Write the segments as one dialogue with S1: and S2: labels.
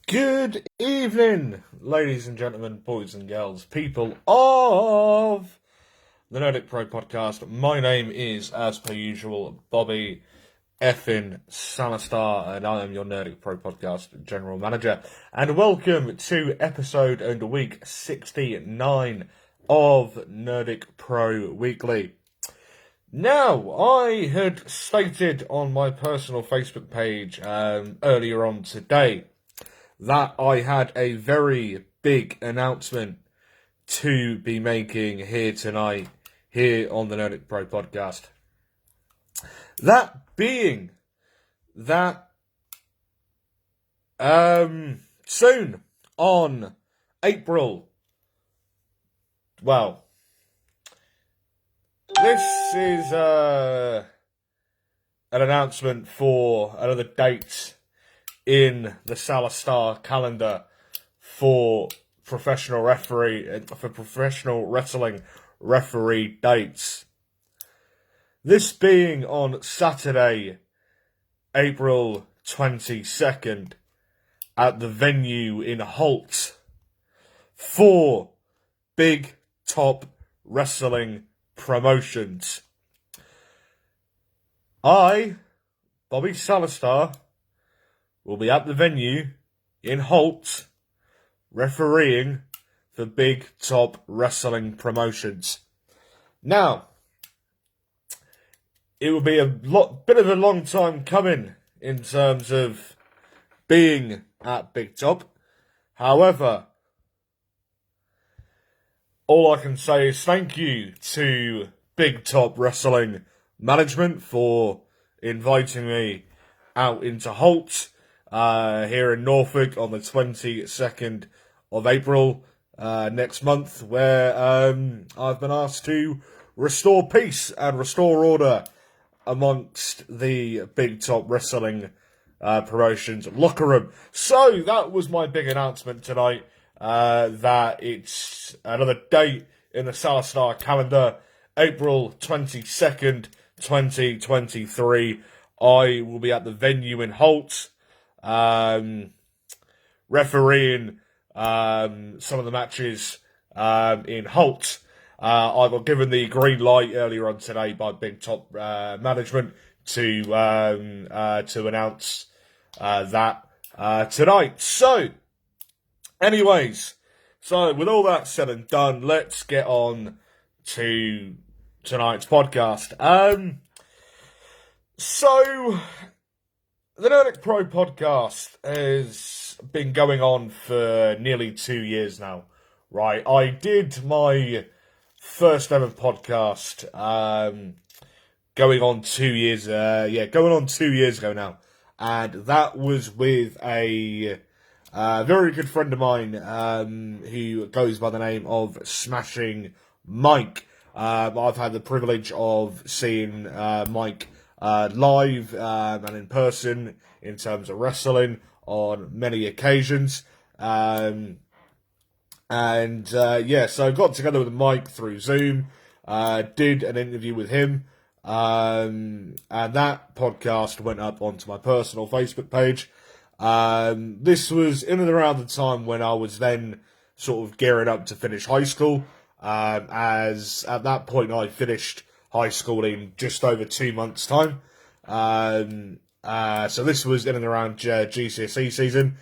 S1: Good evening, ladies and gentlemen, boys and girls, people of the Nerdic Pro podcast. My name is, as per usual, Bobby effin Salastar, and I am your Nerdic Pro podcast general manager. And welcome to episode and week 69 of Nerdic Pro Weekly. Now, I had stated on my personal Facebook page earlier on today that I had a very big announcement to be making here tonight, here on the Nerdic Pro podcast. That being that soon on April, well, this is an announcement for another date in the Salastar calendar for professional wrestling referee dates. This being on Saturday, April 22nd, at the venue in Holt for Big Top Wrestling Promotions. I, Bobby Salastar, will be at the venue in Holt, refereeing for Big Top Wrestling Promotions. Now, it will be a bit of a long time coming in terms of being at Big Top. However, all I can say is thank you to Big Top Wrestling Management for inviting me out into Holt here in Norfolk on the 22nd of April next month, where I've been asked to restore peace and restore order amongst the Big Top Wrestling promotions locker room. So that was my big announcement tonight, that it's another date in the Salastar calendar, April 22nd, 2023. I will be at the venue in Holt, refereeing some of the matches in Holt. I got given the green light earlier on today by Big Top Management to announce that tonight. So, anyways, with all that said and done, let's get on to tonight's podcast. So, the Nerdic Pro podcast has been going on for nearly 2 years now, right? I did my first ever podcast going on 2 years ago now, and that was with a very good friend of mine who goes by the name of Smashing Mike. I've had the privilege of seeing Mike live and in person in terms of wrestling on many occasions. So I got together with Mike through Zoom, did an interview with him, and that podcast went up onto my personal Facebook page. This was in and around the time when I was then sort of gearing up to finish high school, as at that point I finished high school in just over 2 months' time. So this was in and around GCSE season.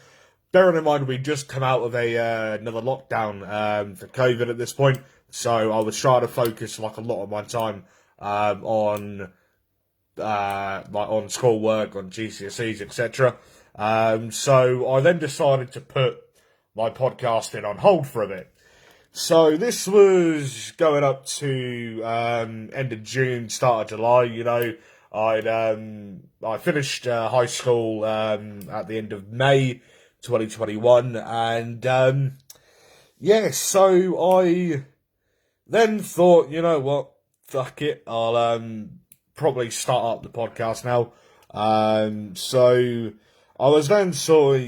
S1: Bearing in mind we just come out of another lockdown for COVID at this point, so I was trying to focus a lot of my time on schoolwork, on GCSEs, etc. So I then decided to put my podcasting on hold for a bit. So this was going up to end of June, start of July. You know, I finished high school at the end of May 2021, and so I then thought, you know what, fuck it, I'll probably start up the podcast now. So I was then sort of,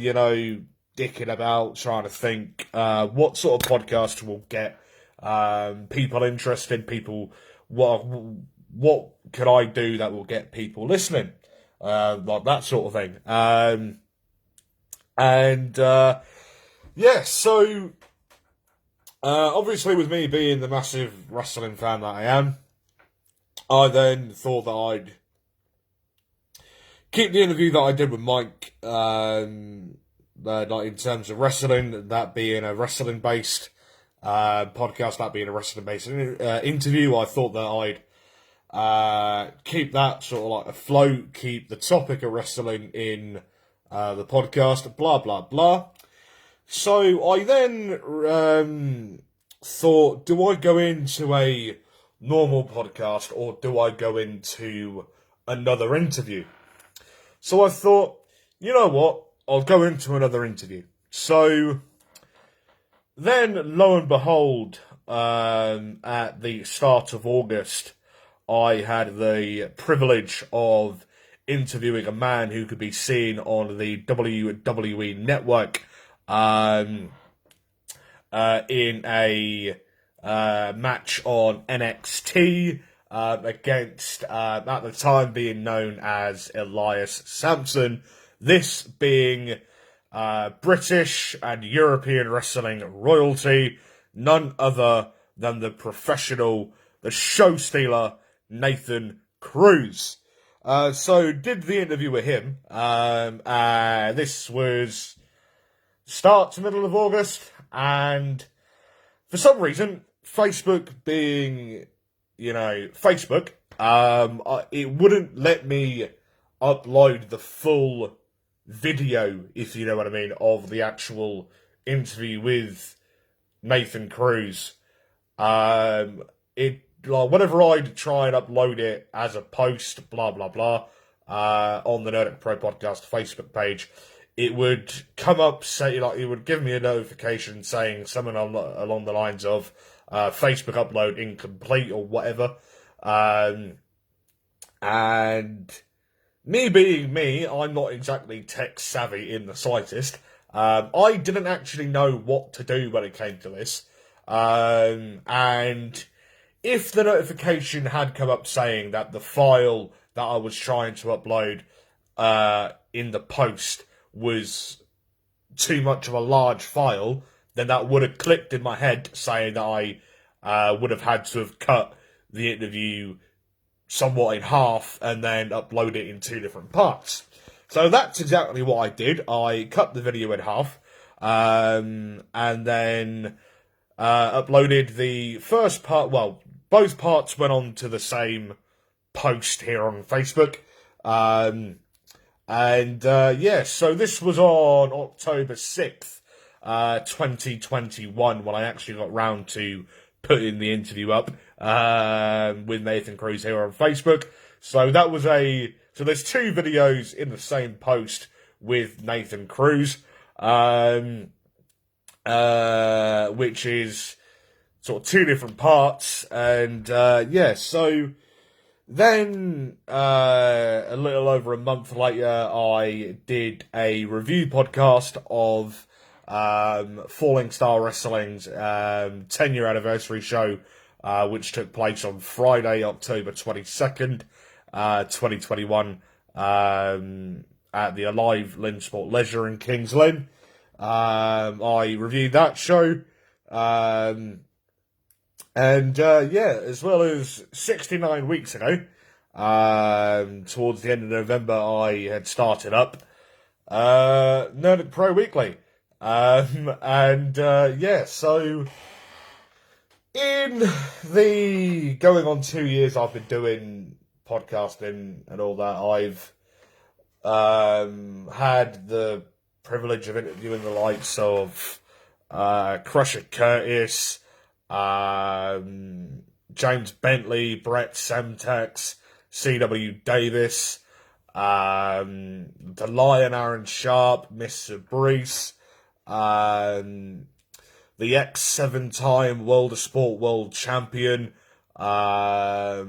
S1: dicking about, trying to think what sort of podcast will get people interested, what could I do that will get people listening, like that sort of thing. And, so, obviously with me being the massive wrestling fan that I am, I then thought that I'd keep the interview that I did with Mike, like in terms of wrestling, that being a wrestling-based podcast, that being a wrestling-based interview. I thought that I'd keep that sort of like afloat, keep the topic of wrestling in the podcast, blah, blah, blah. So I then thought, do I go into a normal podcast or do I go into another interview? So I thought, you know what, I'll go into another interview. So then, lo and behold, at the start of August, I had the privilege of interviewing a man who could be seen on the WWE Network in a match on NXT against, at the time being known as Elias Sampson, this being British and European wrestling royalty, none other than the show stealer, Nathan Cruz. So did the interview with him. This was start to middle of August, and for some reason, Facebook being, Facebook, it wouldn't let me upload the full video, if you know what I mean, of the actual interview with Nathan Cruz. Whenever I'd try and upload it as a post, blah, blah, blah, on the Nerdic Pro Podcast Facebook page, it would come up, it would give me a notification saying something along the lines of Facebook upload incomplete or whatever. And me being me, I'm not exactly tech savvy in the slightest. I didn't actually know what to do when it came to this. And if the notification had come up saying that the file that I was trying to upload in the post was too much of a large file, then that would have clicked in my head saying that I would have had to have cut the interview somewhat in half and then upload it in two different parts. So that's exactly what I did. I cut the video in half and then uploaded the first part. Well, both parts went on to the same post here on Facebook. So this was on October 6th, 2021, when I actually got round to putting the interview up with Nathan Cruz here on Facebook. So there's two videos in the same post with Nathan Cruz, which is sort of two different parts, and so then a little over a month later, I did a review podcast of Falling Star Wrestling's 10-year anniversary show, which took place on Friday, October 22nd, 2021, at the Alive Lynn Sport Leisure in Kings Lynn. I reviewed that show. As well as 69 weeks ago, towards the end of November, I had started up Nerdic Pro Weekly. So in the going on 2 years I've been doing podcasting and all that, I've had the privilege of interviewing the likes of Crusher Curtis, James Bentley, Brett Semtex, C.W. Davis, the Lion Aaron Sharp, Mr. Bruce, the ex-7-time World of Sport World Champion, a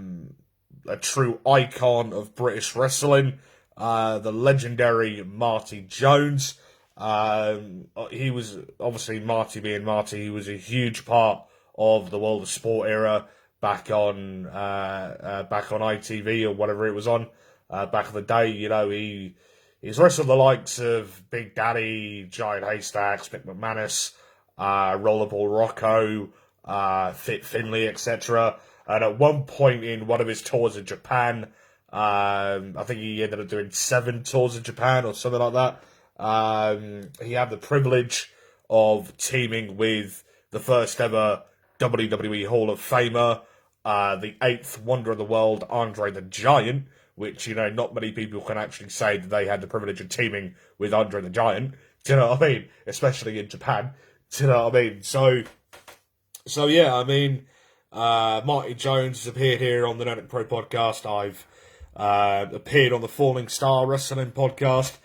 S1: true icon of British wrestling, the legendary Marty Jones. He was, obviously, Marty being Marty, he was a huge part of the World of Sport era back on ITV or whatever it was on back in the day. he's wrestled the likes of Big Daddy, Giant Haystacks, Mick McManus, Rollerball Rocco, Fit Finlay, etc. And at one point in one of his tours in Japan, I think he ended up doing 7 tours in Japan or something like that. He had the privilege of teaming with the first ever WWE Hall of Famer, the 8th wonder of the world, Andre the Giant, which, not many people can actually say that they had the privilege of teaming with Andre the Giant. Do you know what I mean? Especially in Japan. Do you know what I mean? So yeah, I mean, Marty Jones has appeared here on the Nerdic Pro podcast. I've appeared on the Falling Star Wrestling podcast.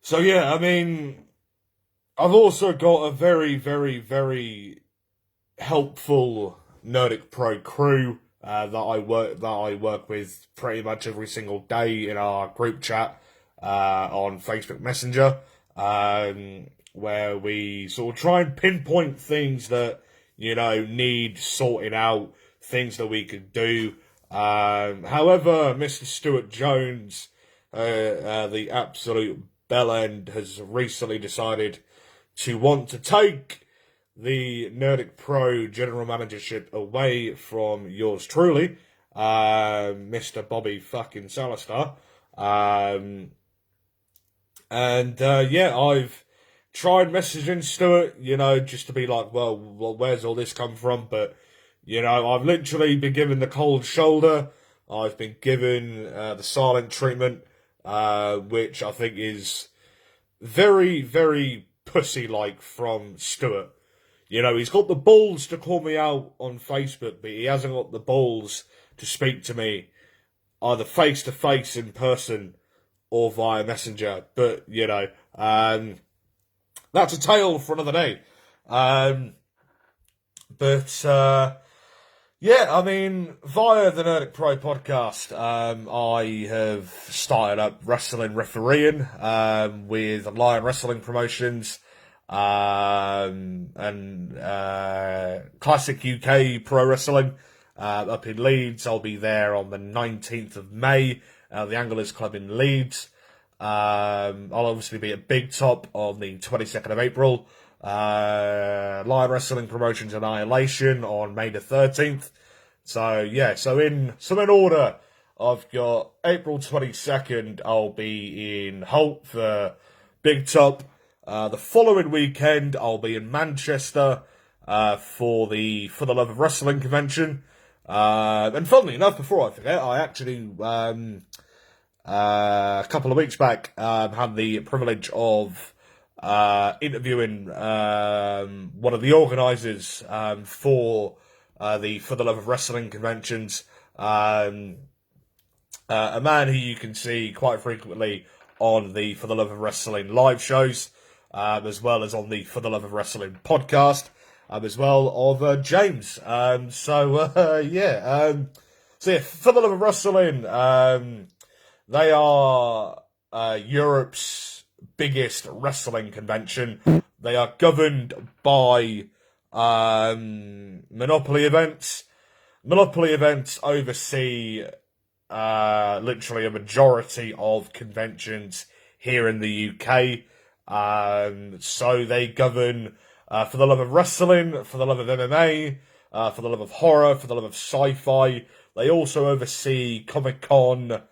S1: So yeah, I mean, I've also got a very, very, very helpful Nerdic Pro crew that I work with pretty much every single day in our group chat on Facebook Messenger, where we sort of try and pinpoint things that need sorting out, things that we could do. However, Mr. Stuart Jones, the absolute bellend, has recently decided to want to take the Nerdic Pro general managership away from yours truly, Mr. Bobby fucking Salastar. I've tried messaging Stuart, just to be like, well, where's all this come from? But, I've literally been given the cold shoulder. I've been given the silent treatment, which I think is very, very pussy-like from Stuart. He's got the balls to call me out on Facebook, but he hasn't got the balls to speak to me either face-to-face in person or via Messenger. But, that's a tale for another day. I mean, via the Nerdic Pro podcast, I have started up wrestling refereeing with Lion Wrestling Promotions and Classic UK Pro Wrestling up in Leeds. I'll be there on the 19th of May at the Anglers Club in Leeds. I'll obviously be at Big Top on the 22nd of April. Lion Wrestling Promotions Annihilation on May the 13th. So in order, I've got April 22nd, I'll be in Holt for Big Top. The following weekend, I'll be in Manchester for the Love of Wrestling convention. And funnily enough, before I forget, I actually a couple of weeks back had the privilege of interviewing one of the organisers for the Love of Wrestling conventions, a man who you can see quite frequently on the For the Love of Wrestling live shows, as well as on the For the Love of Wrestling podcast, as well of James. For the Love of Wrestling, they are Europe's biggest wrestling convention. They are governed by Monopoly Events. Monopoly Events oversee literally a majority of conventions here in the UK. So they govern For the Love of Wrestling, For the Love of MMA, For the Love of Horror, For the Love of Sci-Fi. They also oversee Comic-Con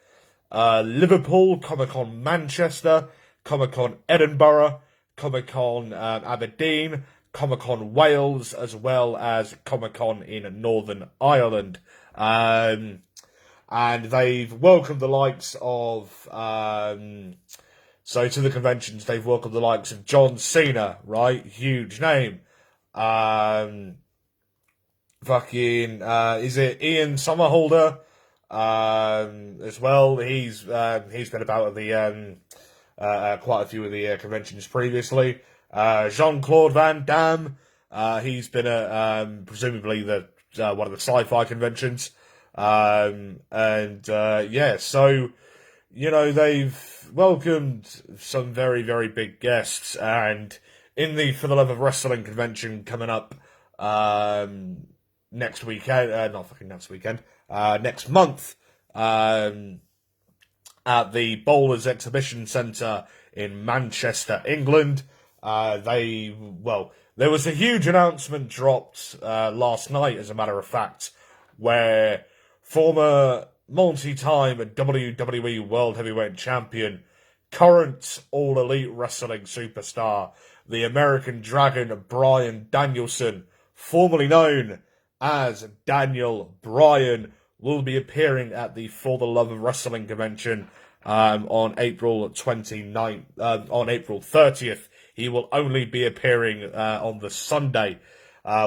S1: Liverpool, Comic-Con Manchester, Comic-Con Edinburgh, Comic-Con Aberdeen, Comic-Con Wales, as well as Comic-Con in Northern Ireland. And they've welcomed the likes of, to the conventions, they've welcomed the likes of John Cena, right? Huge name. Is it Ian Somerhalder? As well, he's been about at the quite a few of the conventions previously. Jean-Claude Van Damme, he's been at presumably the one of the sci-fi conventions. They've welcomed some very, very big guests, and in the For the Love of Wrestling convention coming up next weekend, next month, at the Bowlers Exhibition Centre in Manchester, England. There was a huge announcement dropped last night, as a matter of fact, where former multi-time WWE World Heavyweight Champion, current All Elite Wrestling superstar, the American Dragon Bryan Danielson, formerly known as Daniel Bryan, will be appearing at the For the Love of Wrestling convention on April 29th, on April 30th. He will only be appearing on the Sunday,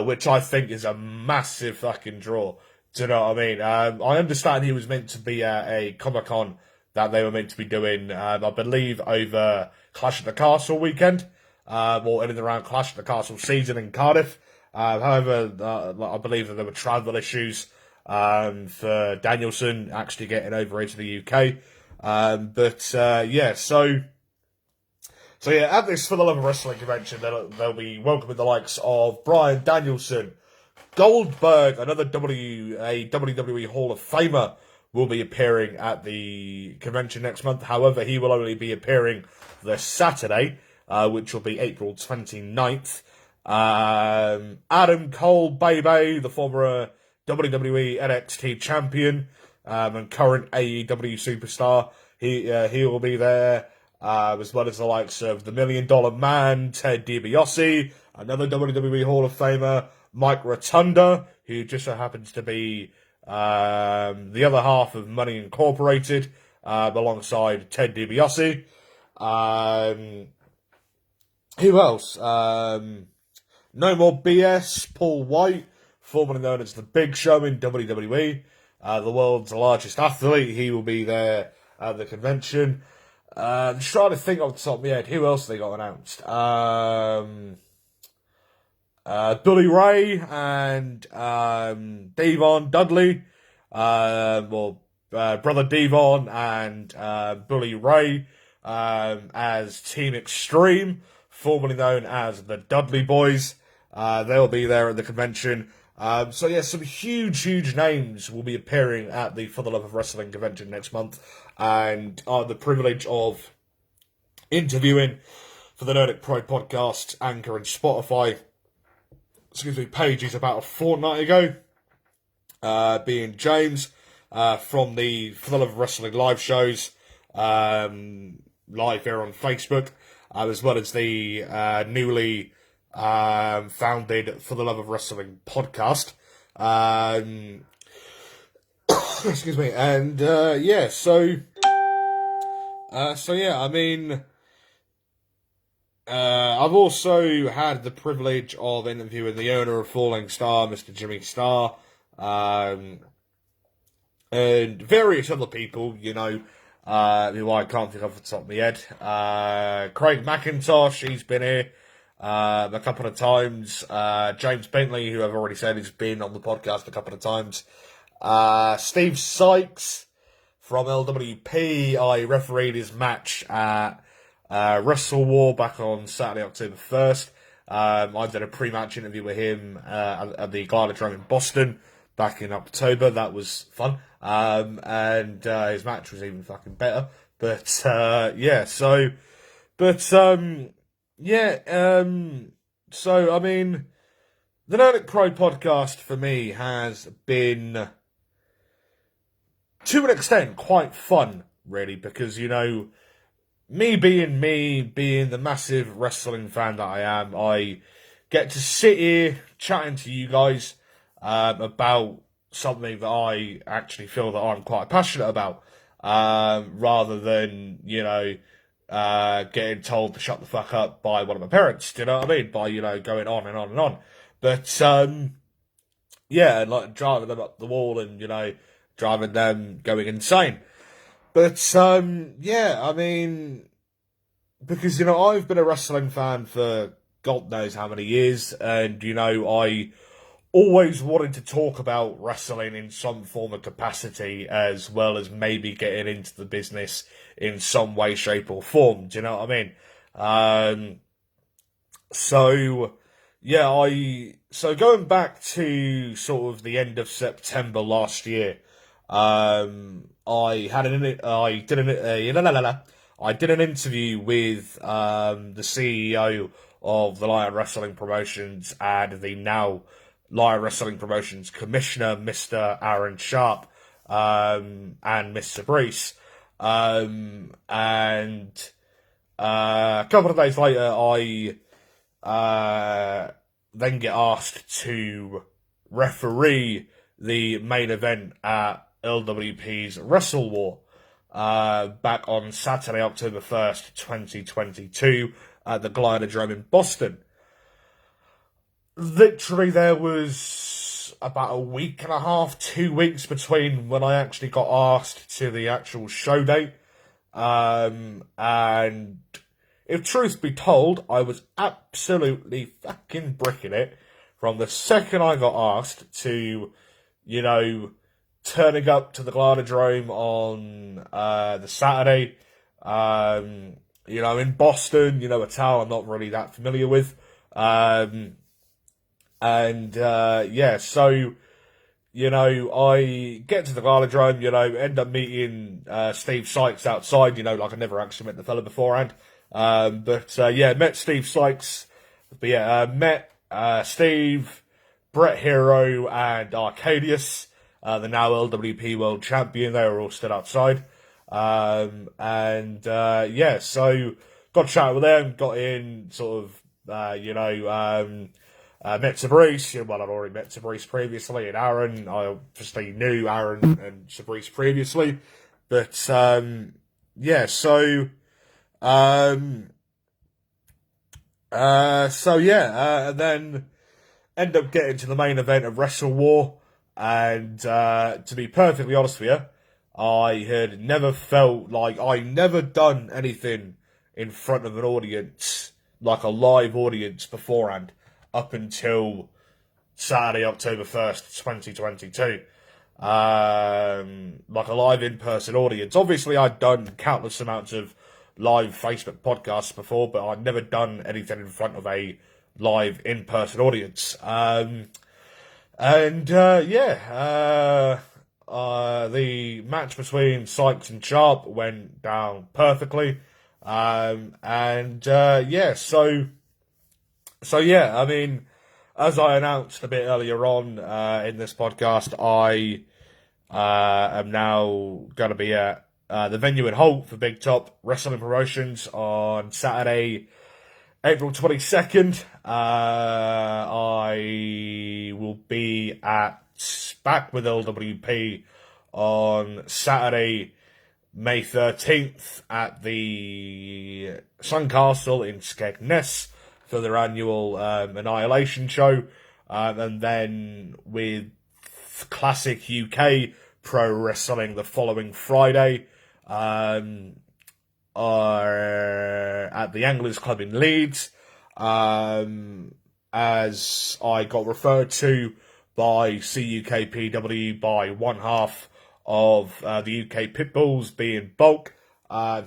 S1: which I think is a massive fucking draw. Do you know what I mean? I understand he was meant to be at a Comic-Con that they were meant to be doing, I believe, over Clash of the Castle weekend, or in and around Clash of the Castle season in Cardiff. However, I believe that there were travel issues for Danielson actually getting over into the UK. So at this For the Love of Wrestling convention, they'll be welcoming the likes of Bryan Danielson, Goldberg, another WWE Hall of Famer, will be appearing at the convention next month. However, he will only be appearing this Saturday, which will be April 29th. Adam Cole, baby, the former WWE NXT champion and current AEW superstar, he will be there, as well as the likes of the $1 Million Man, Ted DiBiase, another WWE Hall of Famer, Mike Rotunda, who just so happens to be the other half of Money Incorporated, alongside Ted DiBiase. Who else? No More BS, Paul White, formerly known as The Big Show in WWE, the world's largest athlete. He will be there at the convention. Just trying to think off the top of my head, who else they got announced? Billy Ray and Devon Dudley, Brother Devon and Billy Ray as Team Extreme, formerly known as the Dudley Boys. They'll be there at the convention. Some huge names will be appearing at the For the Love of Wrestling convention next month, and the privilege of interviewing for the Nerdic Pride podcast, Anchor and Spotify, pages about a fortnight ago, being James from the For the Love of Wrestling live shows, live here on Facebook, as well as the newly founded For the Love of Wrestling podcast. I've also had the privilege of interviewing the owner of Falling Star, Mr. Jimmy Starr, and various other people, who I can't think of off the top of my head. Craig McIntosh, he's been here a couple of times. James Bentley, who I've already said has been on the podcast a couple of times. Steve Sykes from LWP, I refereed his match at Wrestle War back on Saturday, October 1st. I did a pre-match interview with him at the Gladodrome in Boston back in October. That was fun. And his match was even fucking better. The Nerdic Pride podcast for me has been, to an extent, quite fun, really, because, me being the massive wrestling fan that I am, I get to sit here chatting to you guys about something that I actually feel that I'm quite passionate about, rather than, getting told to shut the fuck up by one of my parents, do you know what I mean? By, going on and on and on. But, like driving them up the wall and, driving them going insane. But, because, I've been a wrestling fan for God knows how many years, and, I always wanted to talk about wrestling in some form of capacity, as well as maybe getting into the business in some way, shape, or form. Do you know what I mean? So going back to sort of the end of September last year, I did an interview with the CEO of the Lion Wrestling Promotions and the now Lion Wrestling Promotions Commissioner, Mr. Aaron Sharp, and Mr. Brees. And a couple of days later, I then get asked to referee the main event at LWP's Wrestle War back on Saturday, October 1st, 2022 at the Gliderdrome in Boston. Literally, there was about a week and a half, 2 weeks between when I actually got asked to the actual show date. And if truth be told, I was absolutely fucking bricking it from the second I got asked to, turning up to the Gliderdrome on the Saturday, in Boston, a town I'm not really that familiar with. So, I get to the Gliderdrome, end up meeting Steve Sykes outside, like I never actually met the fella beforehand. Met Steve Sykes. Met Steve, Bret Hero, and Arcadius, the now LWP World Champion. They were all stood outside. So got chatting with them, got in, met Sabrice. Well, I'd already met Sabrice previously, and Aaron. I obviously knew Aaron and Sabrice previously. And then end up getting to the main event of Wrestle War, and to be perfectly honest with you, I had never felt like I never done anything in front of an audience, like a live audience beforehand, up until Saturday, October 1st, 2022. Like a live in-person audience. Obviously, I'd done countless amounts of live Facebook podcasts before, but I'd never done anything in front of a live in-person audience. The match between Sykes and Sharp went down perfectly. As I announced a bit earlier on in this podcast, I am now going to be at the venue in Holt for Big Top Wrestling Promotions on Saturday, April 22nd. I will be back with LWP on Saturday, May 13th at the Sun Castle in Skegness for their annual Annihilation show. And then with Classic UK Pro Wrestling the following Friday at the Anglers Club in Leeds, as I got referred to by CUKPW by one half of the UK Pitbulls, being Bulk.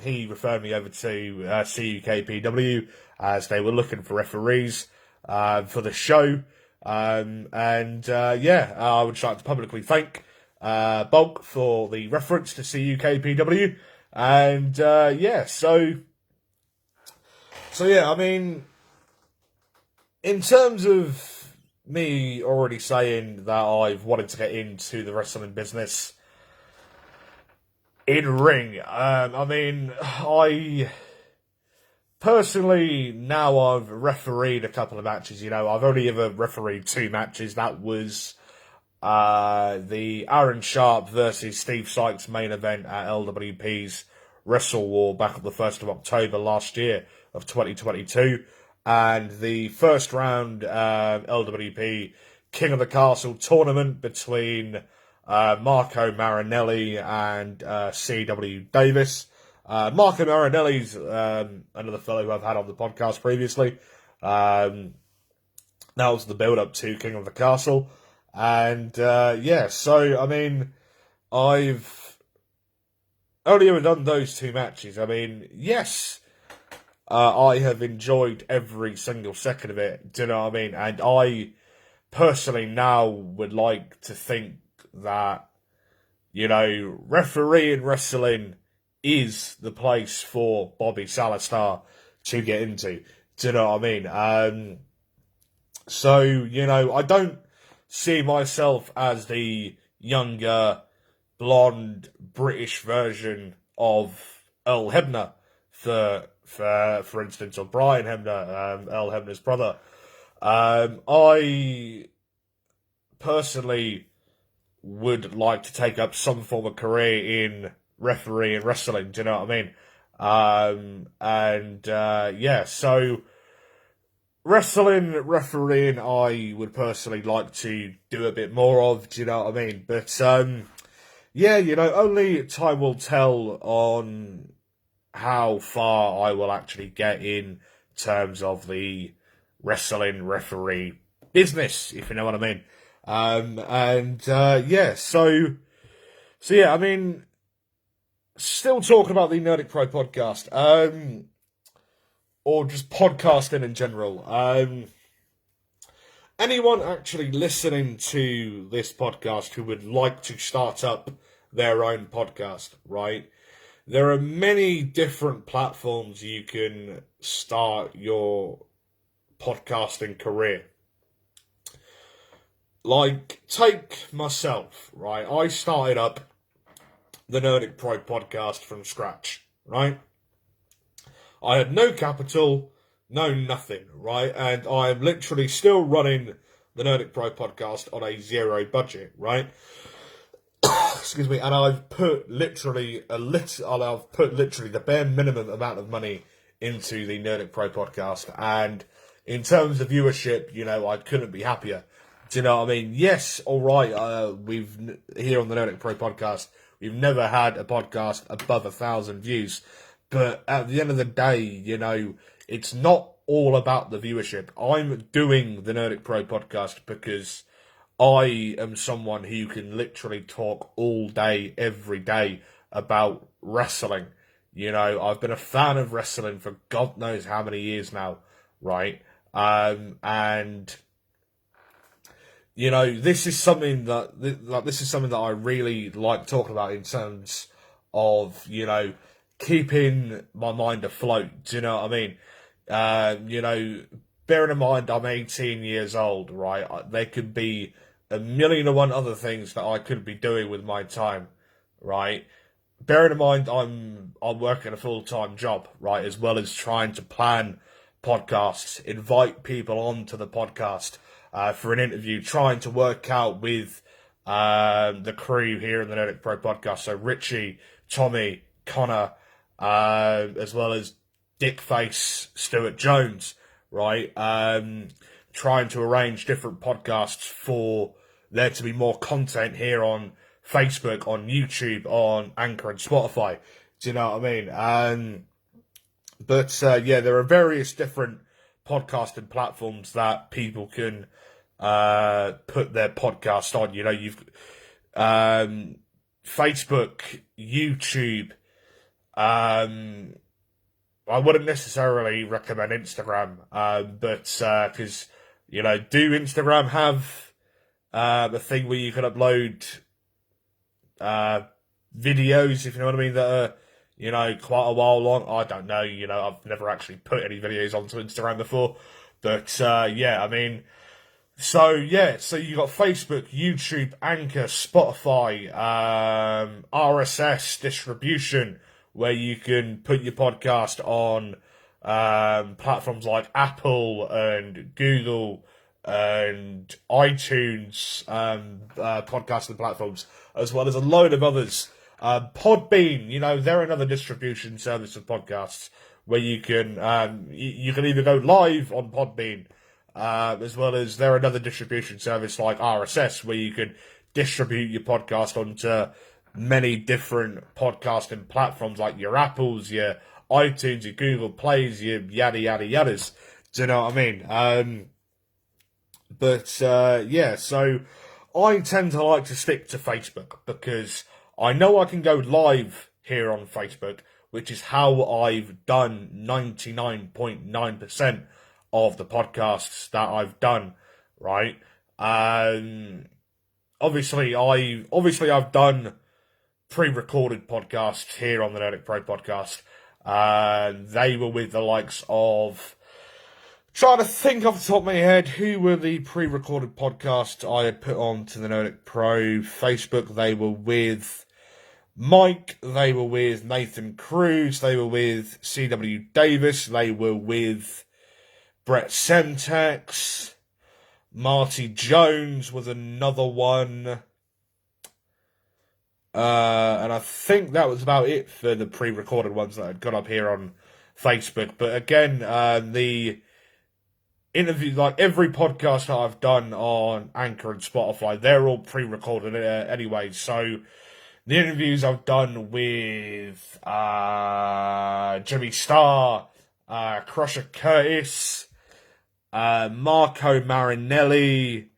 S1: He referred me over to CUKPW as they were looking for referees for the show. I would just like to publicly thank Bulk for the reference to CUKPW. In terms of me already saying that I've wanted to get into the wrestling business in ring, I personally, now I've refereed a couple of matches. I've only ever refereed 2 matches. That was the Aaron Sharp versus Steve Sykes main event at LWP's Wrestle War back on the 1st of October last year of 2022. And the first round LWP King of the Castle tournament between Marco Marinelli and C.W. Davis. Marco Marinelli's another fellow who I've had on the podcast previously. That was the build-up to King of the Castle. I've only ever done those 2 matches. I have enjoyed every single second of it. Do you know what I mean? And I personally now would like to think that refereeing wrestling is the place for Bobby Salastar to get into. Do you know what I mean? I don't see myself as the younger, blonde, British version of Earl Hebner, for instance, or Brian Hebner, Earl Hebner's brother. I personally would like to take up some form of career in referee and wrestling. Do you know what I mean? So wrestling, refereeing, I would personally like to do a bit more of. Do you know what I mean? But only time will tell on how far I will actually get in terms of the wrestling referee business, if you know what I mean. Still talking about the Nerdic Pro podcast, or just podcasting in general. Anyone actually listening to this podcast who would like to start up their own podcast, right? There are many different platforms you can start your podcasting career. Like, take myself, right? I started up the Nerdic Pro podcast from scratch, right? I had no capital, no nothing, right? And I'm literally still running the Nerdic Pro podcast on a zero budget, right? Excuse me, and I've put literally the bare minimum amount of money into the Nerdic Pro podcast, and in terms of viewership, I couldn't be happier. Do you know what I mean? Yes, all right. We've here on the Nerdic Pro podcast, we've never had a podcast above 1,000 views, but at the end of the day, it's not all about the viewership. I'm doing the Nerdic Pro podcast because I am someone who can literally talk all day, every day about wrestling. I've been a fan of wrestling for God knows how many years now, right? This is something that I really like talking about in terms of, keeping my mind afloat. Do you know what I mean? Bearing in mind I'm 18 years old, right? There could be a million and one other things that I could be doing with my time, right? Bearing in mind I'm working a full-time job, right, as well as trying to plan podcasts, invite people onto the podcast for an interview, trying to work out with the crew here in the Nerdic Pro podcast. So Richie, Tommy, Connor, as well as Dickface, Stuart Jones, right? Trying to arrange different podcasts for there to be more content here on Facebook, on YouTube, on Anchor and Spotify. Do you know what I mean? There are various different podcasting platforms that people can put their podcast on. You've Facebook, YouTube. I wouldn't necessarily recommend Instagram, because do Instagram have a thing where you can upload videos, if you know what I mean, that are quite a while long? I don't know. I've never actually put any videos onto Instagram before, but so you got Facebook, YouTube, Anchor, Spotify, RSS distribution, where you can put your podcast on platforms like Apple and Google and iTunes podcasting platforms, as well as a load of others. Podbean, they're another distribution service of podcasts where you can either go live on Podbean, as well as they're another distribution service like RSS where you can distribute your podcast onto many different podcasting platforms like your Apples, your iTunes, your Google Plays, your yada yada yadas. Do you know what I mean? So I tend to like to stick to Facebook because I know I can go live here on Facebook, which is how I've done 99.9% of the podcasts that I've done, right? Obviously I've done pre-recorded podcasts here on the Nerdic Pro podcast. They were with the likes of... Trying to think off the top of my head, who were the pre-recorded podcasts I had put on to the Nerdic Pro Facebook. They were with Mike, they were with Nathan Cruz, they were with C.W. Davis, they were with Brett Semtex, Marty Jones was another one. And I think that was about it for the pre-recorded ones that I'd got up here on Facebook. But again, the interview, like every podcast that I've done on Anchor and Spotify, they're all pre-recorded anyway. So the interviews I've done with Jimmy Starr, Crusher Curtis, Marco Marinelli,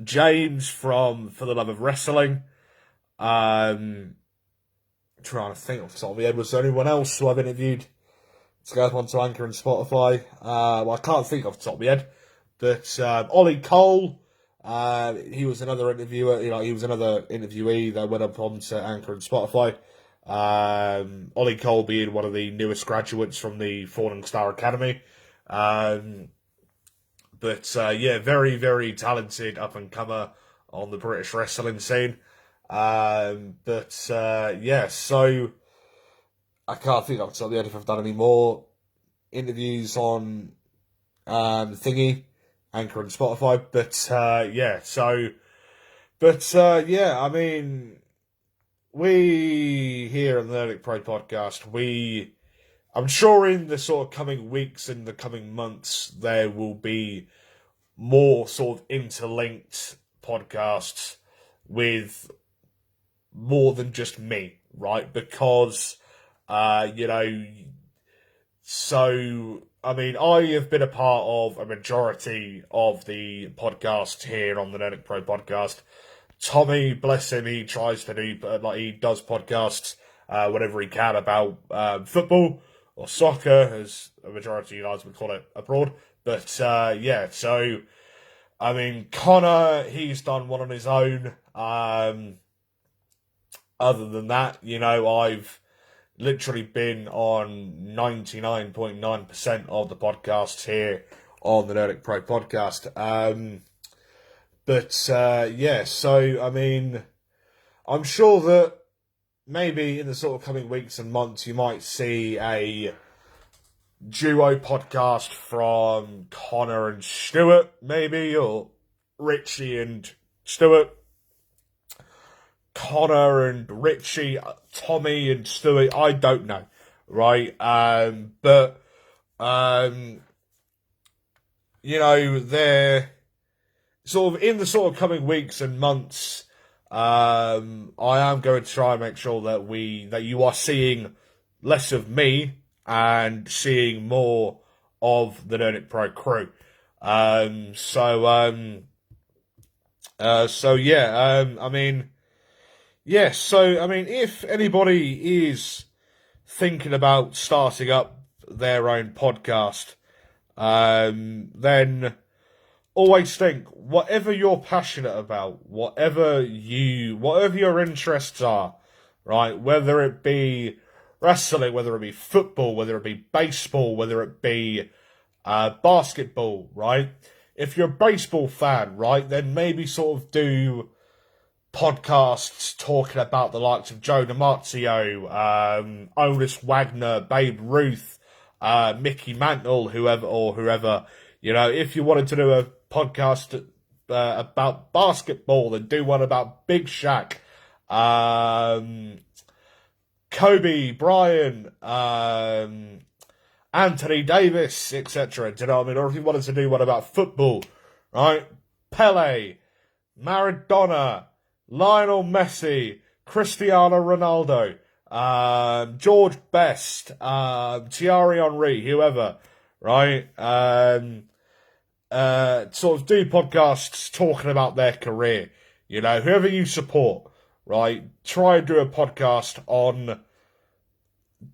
S1: James from For the Love of Wrestling. Trying to think off the top of my head, was there anyone else who I've interviewed to go onto Anchor and Spotify? Well, I can't think off the top of my head, but Ollie Cole, he was another interviewer. He was another interviewee that went up onto Anchor and Spotify. Ollie Cole being one of the newest graduates from the Falling Star Academy. But very, very talented up-and-comer on the British wrestling scene. So I can't think off the top of the head if I've done any more interviews on Thingy, Anchor and Spotify. I mean, we here on the Nerdic Pro podcast, I'm sure in the sort of coming weeks and the coming months, there will be more sort of interlinked podcasts with more than just me, right? Because, so, I mean, I have been a part of a majority of the podcasts here on the Nerdic Pro podcast. Tommy, bless him, he tries to do, he does podcasts whenever he can about football, or soccer, as a majority of you guys would call it abroad. But, so, I mean, Connor, he's done one on his own. Other than that, I've literally been on 99.9% of the podcasts here on the Nerdic Pro podcast. So, I mean, I'm sure that maybe in the sort of coming weeks and months, you might see a duo podcast from Connor and Stuart, maybe, or Richie and Stuart. Connor and Richie, Tommy and Stuart, I don't know, right? They're sort of in the sort of coming weeks and months. I am going to try and make sure that you are seeing less of me and seeing more of the Nerdic Pro crew. If anybody is thinking about starting up their own podcast, then always think, whatever you're passionate about, whatever your interests are, right? Whether it be wrestling, whether it be football, whether it be baseball, whether it be basketball, right? If you're a baseball fan, right, then maybe sort of do podcasts talking about the likes of Joe DiMarzio, Otis Wagner, Babe Ruth, Mickey Mantle, whoever. If you wanted to do a podcast about basketball, then do one about Big Shaq, Kobe Bryant, Anthony Davis, etc. Do you know what I mean? Or if you wanted to do one about football, right? Pele, Maradona, Lionel Messi, Cristiano Ronaldo, George Best, Thierry Henry, whoever, right? Sort of do podcasts talking about their career, whoever you support, right? Try and do a podcast on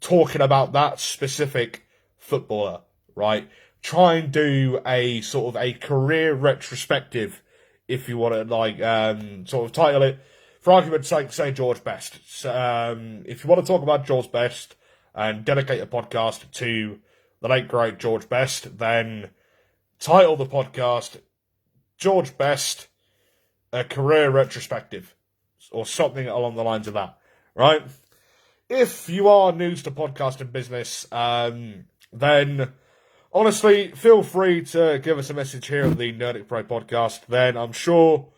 S1: talking about that specific footballer, right? Try and do a sort of a career retrospective, if you want to, sort of title it. For for argument's sake, say George Best. If you want to talk about George Best and dedicate a podcast to the late great George Best, then title the podcast George Best, a career retrospective, or something along the lines of that, right? If you are new to podcasting business, then honestly, feel free to give us a message here at the Nerdic Pro podcast. Then I'm sure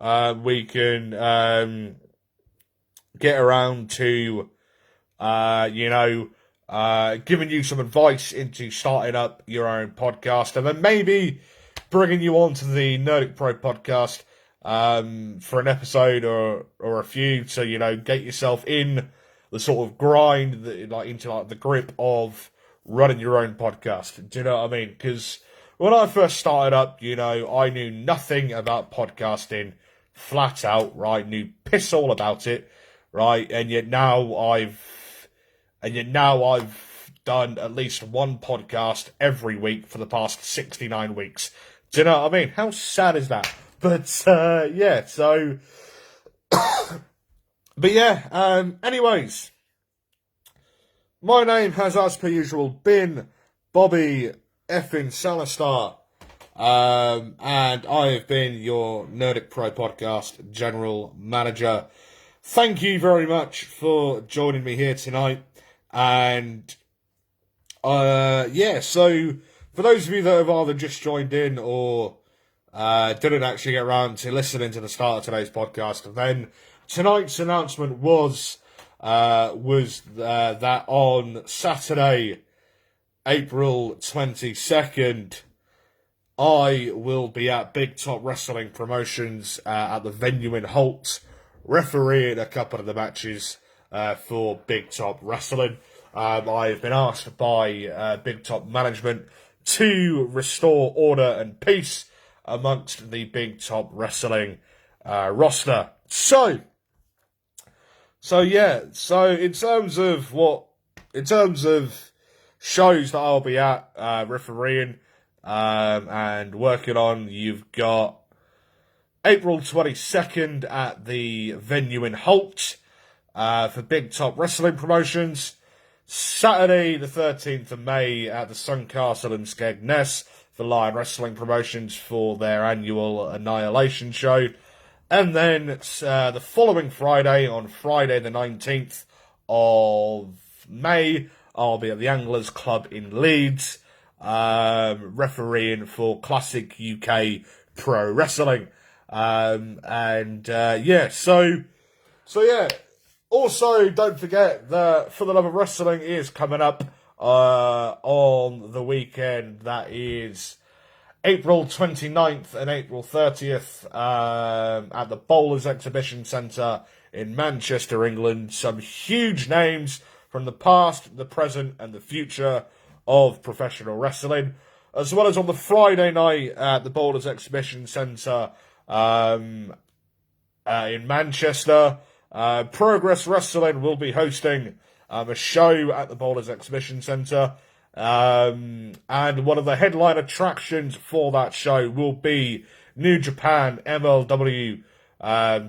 S1: we can get around to, giving you some advice into starting up your own podcast, and then maybe bringing you onto the Nerdic Pro podcast for an episode or a few to, get yourself in the sort of grind, into the grip of running your own podcast. Do you know what I mean? Because when I first started up, I knew nothing about podcasting, flat out, right? Knew piss all about it, right? And yet now I've done at least one podcast every week for the past 69 weeks. Do you know what I mean? How sad is that? But anyways, my name has, as per usual, been Bobby effing Salastar, and I have been your Nerdic Pro Podcast General Manager. Thank you very much for joining me here tonight, and so for those of you that have either just joined in or didn't actually get around to listening to the start of today's podcast, then tonight's announcement was that on Saturday, April 22nd, I will be at Big Top Wrestling Promotions at the venue in Holt, refereeing a couple of the matches for Big Top Wrestling. I've been asked by Big Top management to restore order and peace amongst the Big Top Wrestling roster. So in terms of shows that I'll be at refereeing and working on, you've got April 22nd at the venue in Holt for Big Top Wrestling Promotions. Saturday the 13th of May at the Suncastle in Skegness for Lion Wrestling Promotions for their annual Annihilation show. And then the following Friday, on Friday the 19th of May, I'll be at the Anglers Club in Leeds, refereeing for Classic UK Pro Wrestling. Also, don't forget that For the Love of Wrestling is coming up on the weekend. That is April 29th and April 30th at the Bowlers Exhibition Centre in Manchester, England. Some huge names from the past, the present, and the future of professional wrestling. As well as on the Friday night at the Bowlers Exhibition Centre in Manchester, Progress Wrestling will be hosting a show at the Bowlers Exhibition Centre. And one of the headline attractions for that show will be New Japan MLW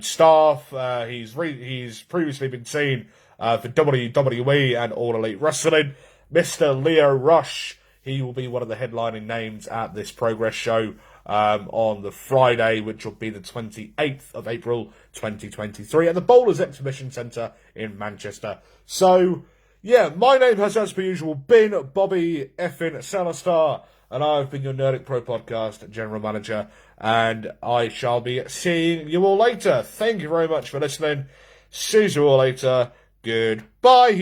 S1: staff. He's previously been seen for WWE and All Elite Wrestling. Mr. Leo Rush, he will be one of the headlining names at this Progress show on the Friday, which will be the 28th of April 2023 at the Bowlers Exhibition Centre in Manchester. So, yeah, my name has, as per usual, been Bobby effing Salastar, and I've been your Nerdic Pro Podcast General Manager, and I shall be seeing you all later. Thank you very much for listening. See you all later. Goodbye.